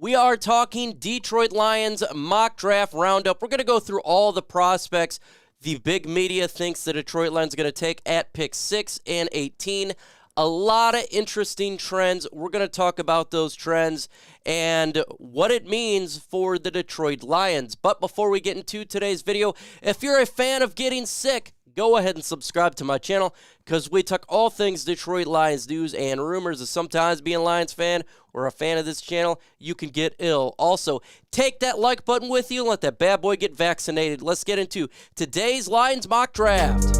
We are talking Detroit Lions mock draft roundup. We're going to go through all the prospects the big media thinks the Detroit Lions are going to take at pick 6 and 18. A lot of interesting trends. We're going to talk about those trends and what it means for the Detroit Lions. But before we get into today's video, if you're a fan of getting sick, go ahead and subscribe to my channel because we talk all things Detroit Lions news and rumors. And sometimes being a Lions fan or a fan of this channel, you can get ill. Also, take that like button with you and let that bad boy get vaccinated. Let's get into today's Lions mock draft.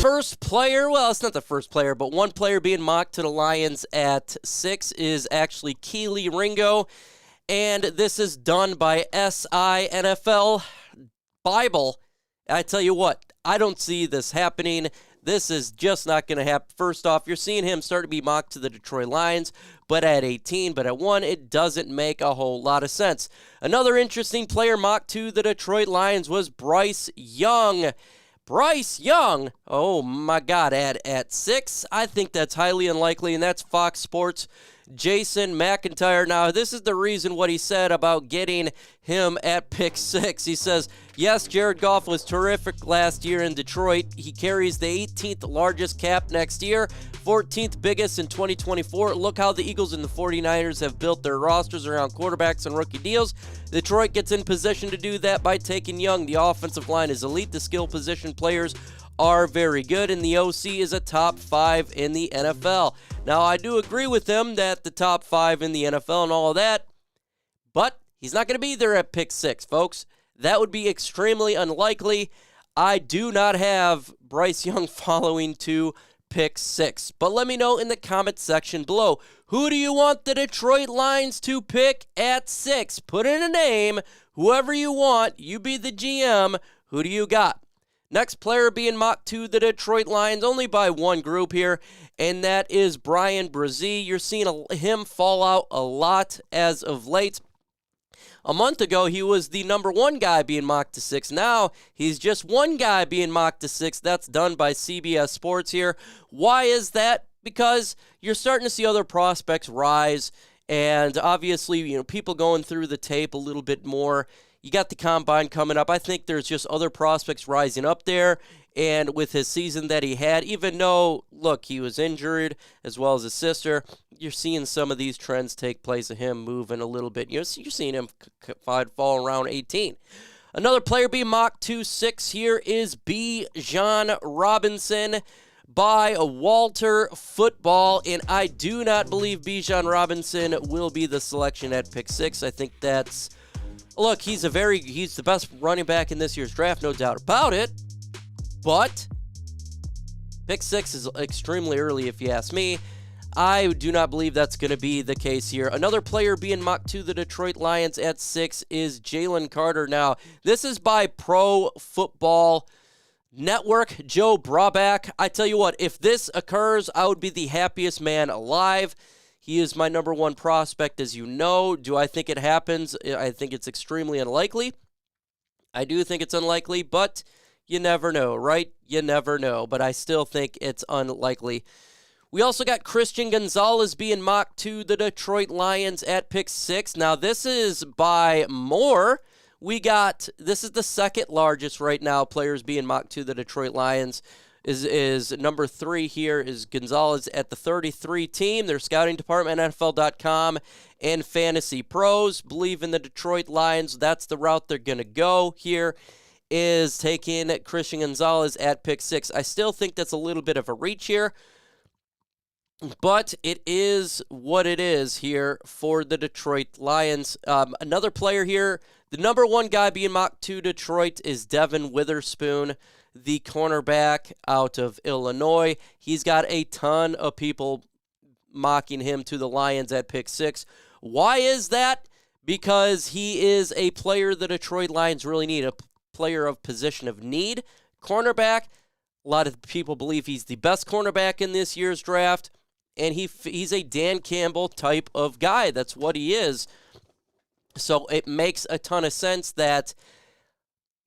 First player, well, it's not the first player, but one player being mocked to the Lions at 6 is actually Kelee Ringo, and this is done by SI NFL Bible. I tell you what, I don't see this happening. This is just not going to happen. First off, you're seeing him start to be mocked to the Detroit Lions, but at 18, but at 1, it doesn't make a whole lot of sense. Another interesting player mocked to the Detroit Lions was Bryce Young. Bryce Young, oh my God, at 6, I think that's highly unlikely, and that's Fox Sports' Jason McIntyre. Now, this is the reason what he said about getting him at pick 6. He says, yes, Jared Goff was terrific last year in Detroit. He carries the 18th largest cap next year, 14th biggest in 2024. Look how the Eagles and the 49ers have built their rosters around quarterbacks and rookie deals. Detroit gets in position to do that by taking Young. The offensive line is elite. The skill position players are very good, and the OC is a top 5 in the NFL. Now, I do agree with him that the top 5 in the NFL and all of that, but he's not going to be there at pick 6, folks. That would be extremely unlikely. I do not have Bryce Young following to pick 6. But let me know in the comment section below, who do you want the Detroit Lions to pick at 6? Put in a name, whoever you want, you be the GM. Who do you got? Next player being mocked to the Detroit Lions only by one group here, and that is Bryan Bresee. You're seeing him fall out a lot as of late. A month ago, he was the number 1 guy being mocked to 6. Now, he's just one guy being mocked to 6. That's done by CBS Sports here. Why is that? Because you're starting to see other prospects rise, and obviously, people going through the tape a little bit more. You got the combine coming up. I think there's just other prospects rising up there. And with his season that he had, even though, look, he was injured as well as his sister, you're seeing some of these trends take place of him moving a little bit. You're seeing him fall around 18. Another player being mocked to 6 here is Bijan Robinson by Walter Football, and I do not believe Bijan Robinson will be the selection at pick 6. I think that's... Look, he's the best running back in this year's draft, no doubt about it. But pick 6 is extremely early, if you ask me. I do not believe that's going to be the case here. Another player being mocked to the Detroit Lions at 6 is Jalen Carter. Now, this is by Pro Football Network, Joe Braback. I tell you what, if this occurs, I would be the happiest man alive. He is my number 1 prospect, as you know. Do I think it happens? I think it's extremely unlikely. I do think it's unlikely, but you never know, right? You never know, but I still think it's unlikely. We also got Christian Gonzalez being mocked to the Detroit Lions at pick 6. Now, this is by more. This is the second largest right now players being mocked to the Detroit Lions. Is number 3 here is Gonzalez at the 33 team. Their scouting department, NFL.com, and Fantasy Pros believe in the Detroit Lions. That's the route they're going to go here, is taking Christian Gonzalez at pick 6. I still think that's a little bit of a reach here, but it is what it is here for the Detroit Lions. Another player here, the number 1 guy being mocked to Detroit is Devin Witherspoon, the cornerback out of Illinois. He's got a ton of people mocking him to the Lions at pick 6. Why is that? Because he is a player the Detroit Lions really need, a player of position of need. Cornerback, a lot of people believe he's the best cornerback in this year's draft, and he's a Dan Campbell type of guy. That's what he is. So it makes a ton of sense that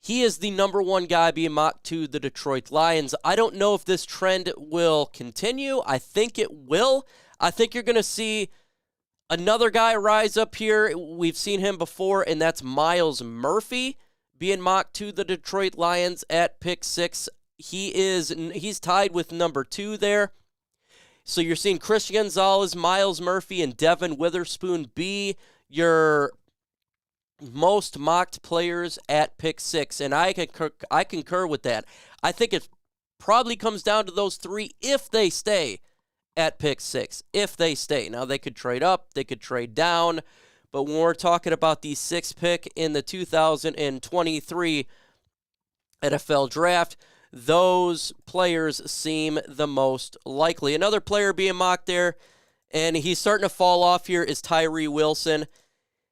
He is the number one guy being mocked to the Detroit Lions. I don't know if this trend will continue. I think it will. I think you're going to see another guy rise up here. We've seen him before, and that's Myles Murphy being mocked to the Detroit Lions at pick 6. He's tied with number 2 there. So you're seeing Christian Gonzalez, Myles Murphy, and Devin Witherspoon be your most mocked players at pick 6, and I concur with that. I think it probably comes down to those 3 if they stay at pick 6. If they stay. Now, they could trade up, they could trade down, but when we're talking about the 6th pick in the 2023 NFL Draft, those players seem the most likely. Another player being mocked there, and he's starting to fall off here, is Tyree Wilson.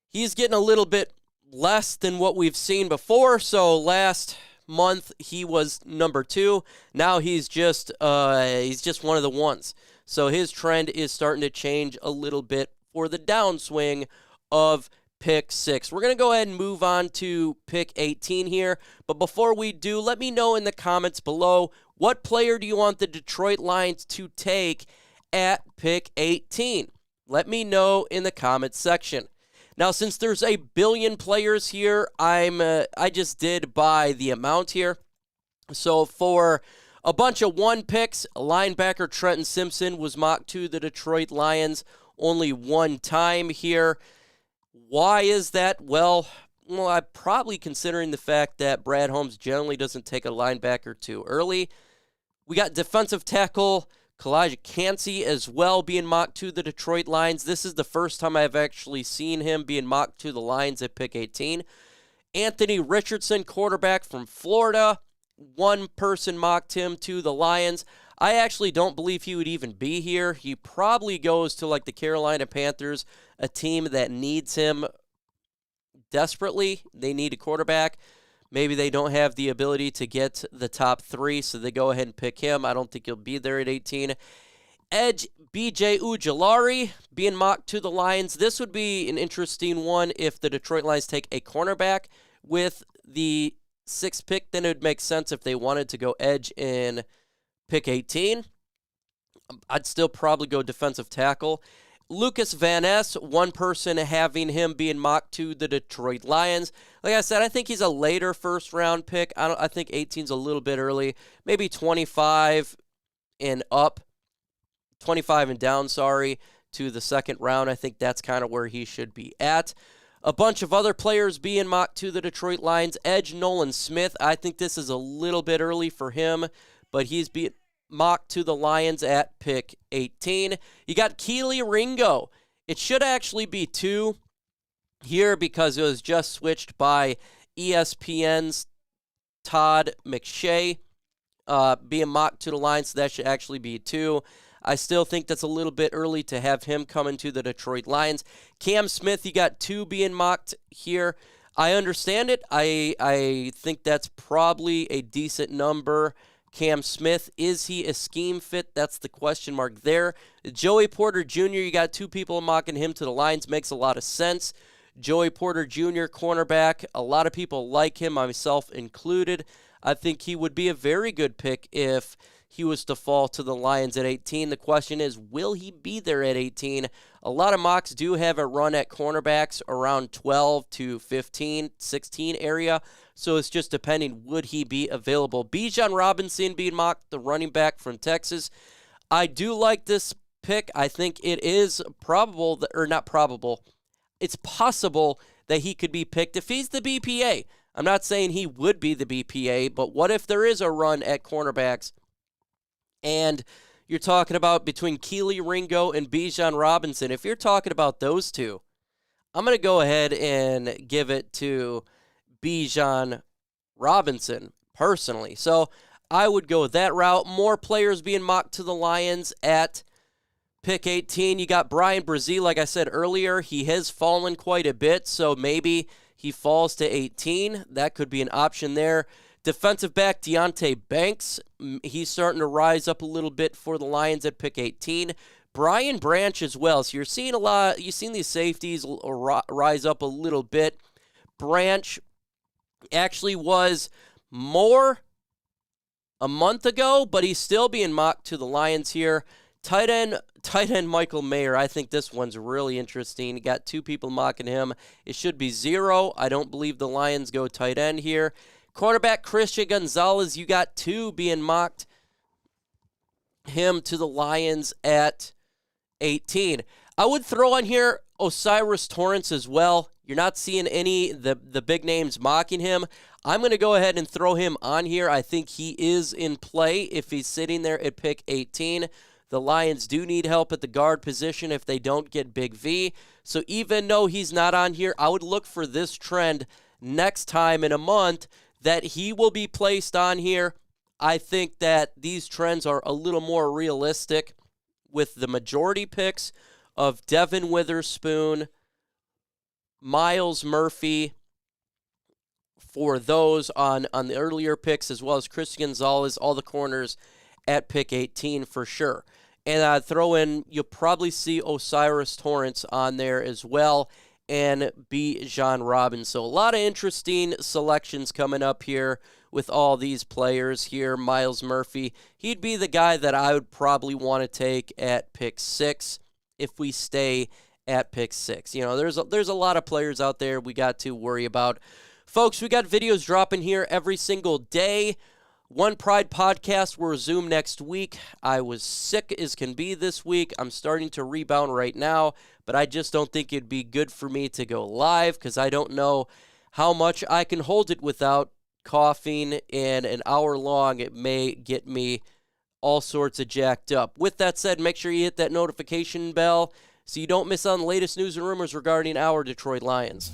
He's getting a little bit less than what we've seen before. So last month he was number 2. Now he's just one of the ones. So his trend is starting to change a little bit for the downswing of pick 6. We're going to go ahead and move on to pick 18 here. But before we do, let me know in the comments below, what player do you want the Detroit Lions to take at pick 18? Let me know in the comments section. Now, since there's a billion players here, I just did by the amount here. So for a bunch of 1 picks, linebacker Trenton Simpson was mocked to the Detroit Lions only 1 time here. Why is that? Well, I'm probably considering the fact that Brad Holmes generally doesn't take a linebacker too early. We got defensive tackle Kelee as well being mocked to the Detroit Lions. This is the first time I've actually seen him being mocked to the Lions at pick 18. Anthony Richardson, quarterback from Florida. 1 person mocked him to the Lions. I actually don't believe he would even be here. He probably goes to like the Carolina Panthers, a team that needs him desperately. They need a quarterback. Maybe they don't have the ability to get the top 3, so they go ahead and pick him. I don't think he'll be there at 18. Edge B.J. Ojulari being mocked to the Lions. This would be an interesting one if the Detroit Lions take a cornerback with the 6th pick. Then it would make sense if they wanted to go edge in pick 18. I'd still probably go defensive tackle. Lucas Van Ness, 1 person having him being mocked to the Detroit Lions. Like I said, I think he's a later first-round pick. I think 18's a little bit early. Maybe 25 and up. 25 and down, to the 2nd round. I think that's kind of where he should be at. A bunch of other players being mocked to the Detroit Lions. Edge Nolan Smith. I think this is a little bit early for him, but he's being mocked to the Lions at pick 18. You got Kelee Ringo. It should actually be 2 here because it was just switched by ESPN's Todd McShay being mocked to the Lions, so that should actually be 2. I still think that's a little bit early to have him coming to the Detroit Lions. Cam Smith, you got 2 being mocked here. I understand it. I think that's probably a decent number. Cam Smith, is he a scheme fit? That's the question mark there. Joey Porter Jr., you got 2 people mocking him to the Lions. Makes a lot of sense. Joey Porter Jr., cornerback. A lot of people like him, myself included. I think he would be a very good pick if he was to fall to the Lions at 18. The question is, will he be there at 18? A lot of mocks do have a run at cornerbacks around 12 to 15, 16 area. So it's just depending, would he be available? Bijan Robinson being mocked, the running back from Texas. I do like this pick. I think it is probable, or not probable, it's possible that he could be picked if he's the BPA. I'm not saying he would be the BPA, but what if there is a run at cornerbacks and you're talking about between Kelee Ringo and Bijan Robinson? If you're talking about those 2, I'm going to go ahead and give it to Bijan Robinson personally. So I would go that route. More players being mocked to the Lions at pick 18. You got Bryan Bresee, like I said earlier. He has fallen quite a bit, so maybe he falls to 18. That could be an option there. Defensive back Deonte Banks, he's starting to rise up a little bit for the Lions at pick 18. Brian Branch as well. So you're seeing a lot. You've seen these safeties rise up a little bit. Branch Actually was more a month ago, but he's still being mocked to the Lions here. Tight end Michael Mayer. I think this one's really interesting. You got 2 people mocking him. It should be 0. I don't believe the Lions go tight end here. Cornerback Christian Gonzalez. You got 2 being mocked him to the Lions at 18. I would throw on here Osiris Torrance as well. You're not seeing any the big names mocking him. I'm going to go ahead and throw him on here. I think he is in play if he's sitting there at pick 18. The Lions do need help at the guard position if they don't get Big V. So even though he's not on here, I would look for this trend next time in a month that he will be placed on here. I think that these trends are a little more realistic with the majority picks of Devin Witherspoon, Myles Murphy, for those on the earlier picks, as well as Christian Gonzalez, all the corners at pick 18 for sure. And I'd throw in, you'll probably see Osiris Torrance on there as well, and Bijan Robinson. So a lot of interesting selections coming up here with all these players here. Myles Murphy, he'd be the guy that I would probably want to take at pick 6 if we stay at pick 6. You know, there's a lot of players out there we got to worry about. Folks, we got videos dropping here every single day. One Pride podcast will resume next week. I was sick as can be this week. I'm starting to rebound right now, but I just don't think it'd be good for me to go live because I don't know how much I can hold it without coughing, and an hour long it may get me all sorts of jacked up. With that said, make sure you hit that notification bell so you don't miss out on the latest news and rumors regarding our Detroit Lions.